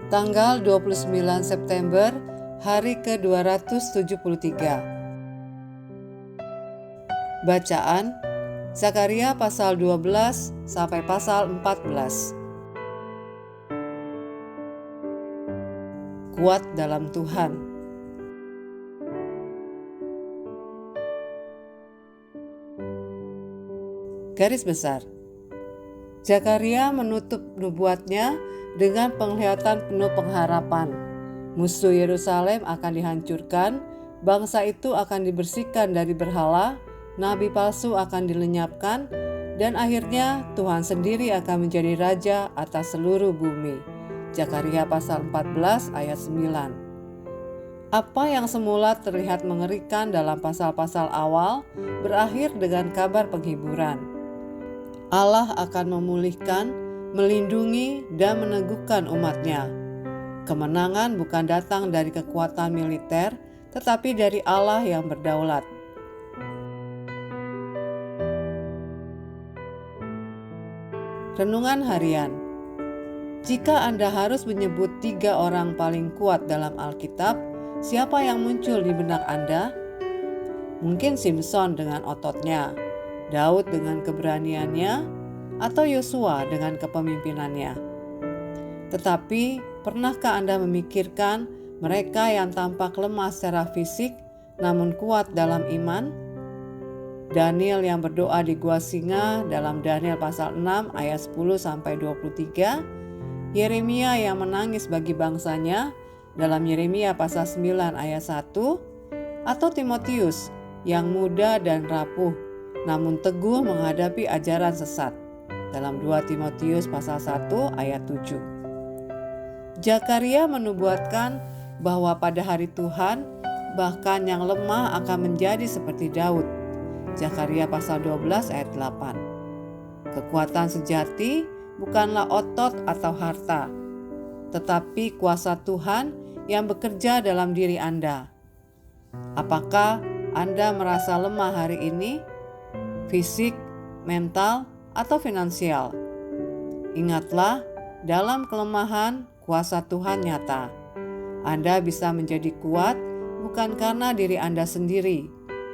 Tanggal 29 September, hari ke-273. Bacaan Zakaria pasal 12 sampai pasal 14. Kuat dalam Tuhan. Garis besar. Zakaria menutup nubuatnya dengan penglihatan penuh pengharapan. Musuh Yerusalem akan dihancurkan, bangsa itu akan dibersihkan dari berhala, nabi palsu akan dilenyapkan, dan akhirnya Tuhan sendiri akan menjadi raja atas seluruh bumi. Zakaria pasal 14 ayat 9. Apa yang semula terlihat mengerikan dalam pasal-pasal awal berakhir dengan kabar penghiburan. Allah akan memulihkan, melindungi, dan meneguhkan umatnya. Kemenangan bukan datang dari kekuatan militer, tetapi dari Allah yang berdaulat. Renungan harian. Jika Anda harus menyebut 3 orang paling kuat dalam Alkitab, siapa yang muncul di benak Anda? Mungkin Simson dengan ototnya, Daud dengan keberaniannya, atau Yosua dengan kepemimpinannya. Tetapi, pernahkah Anda memikirkan mereka yang tampak lemah secara fisik namun kuat dalam iman? Daniel yang berdoa di gua singa dalam Daniel pasal 6 ayat 10 sampai 23, Yeremia yang menangis bagi bangsanya dalam Yeremia pasal 9 ayat 1, atau Timotius yang muda dan rapuh namun teguh menghadapi ajaran sesat dalam 2 Timotius pasal 1 ayat 7. Zakaria menubuatkan bahwa pada hari Tuhan bahkan yang lemah akan menjadi seperti Daud. Zakaria pasal 12 ayat 8. Kekuatan sejati bukanlah otot atau harta, tetapi kuasa Tuhan yang bekerja dalam diri Anda. Apakah Anda merasa lemah hari ini? Fisik, mental, atau finansial? Ingatlah, dalam kelemahan, kuasa Tuhan nyata. Anda bisa menjadi kuat bukan karena diri Anda sendiri,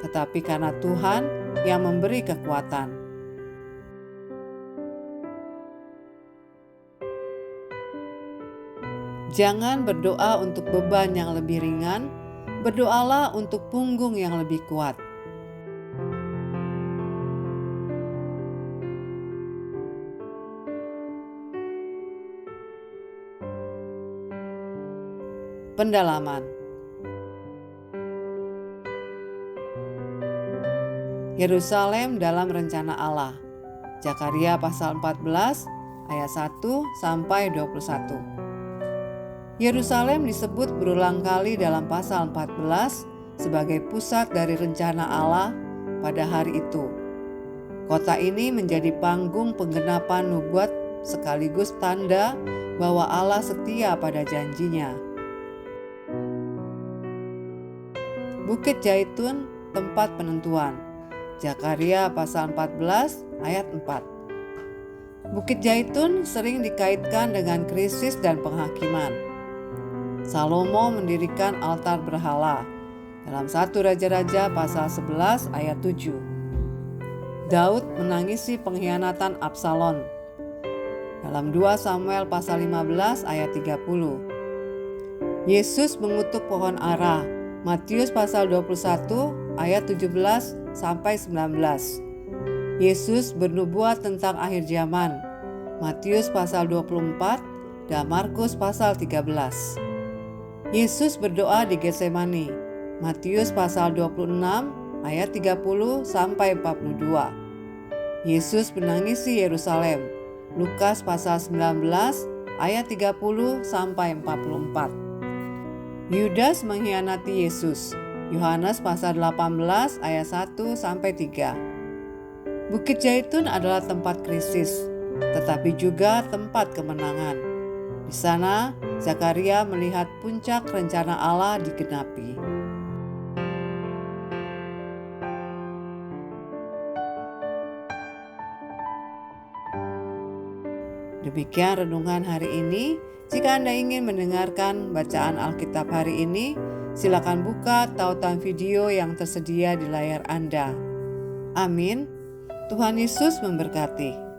tetapi karena Tuhan yang memberi kekuatan. Jangan berdoa untuk beban yang lebih ringan, berdoalah untuk punggung yang lebih kuat. Pendalaman. Yerusalem dalam rencana Allah. Zakaria pasal 14 ayat 1 sampai 21. Yerusalem disebut berulang kali dalam pasal 14 sebagai pusat dari rencana Allah pada hari itu. Kota ini menjadi panggung penggenapan nubuat sekaligus tanda bahwa Allah setia pada janjinya. Bukit Zaitun, tempat penentuan. Zakaria pasal 14 ayat 4. Bukit Zaitun sering dikaitkan dengan krisis dan penghakiman. Salomo mendirikan altar berhala dalam 1 Raja-Raja pasal 11 ayat 7. Daud menangisi pengkhianatan Absalom dalam 2 Samuel pasal 15 ayat 30. Yesus mengutuk pohon ara, Matius pasal 21 ayat 17 sampai 19. Yesus bernubuat tentang akhir zaman, Matius pasal 24 dan Markus pasal 13. Yesus berdoa di Getsemani, Matius pasal 26 ayat 30 sampai 42. Yesus menangisi Yerusalem, Lukas pasal 19 ayat 30 sampai 44. Yudas mengkhianati Yesus, Yohanes pasal 18 ayat 1 sampai 3. Bukit Zaitun adalah tempat krisis, tetapi juga tempat kemenangan. Di sana, Zakaria melihat puncak rencana Allah digenapi. Demikian renungan hari ini. Jika Anda ingin mendengarkan bacaan Alkitab hari ini, silakan buka tautan video yang tersedia di layar Anda. Amin. Tuhan Yesus memberkati.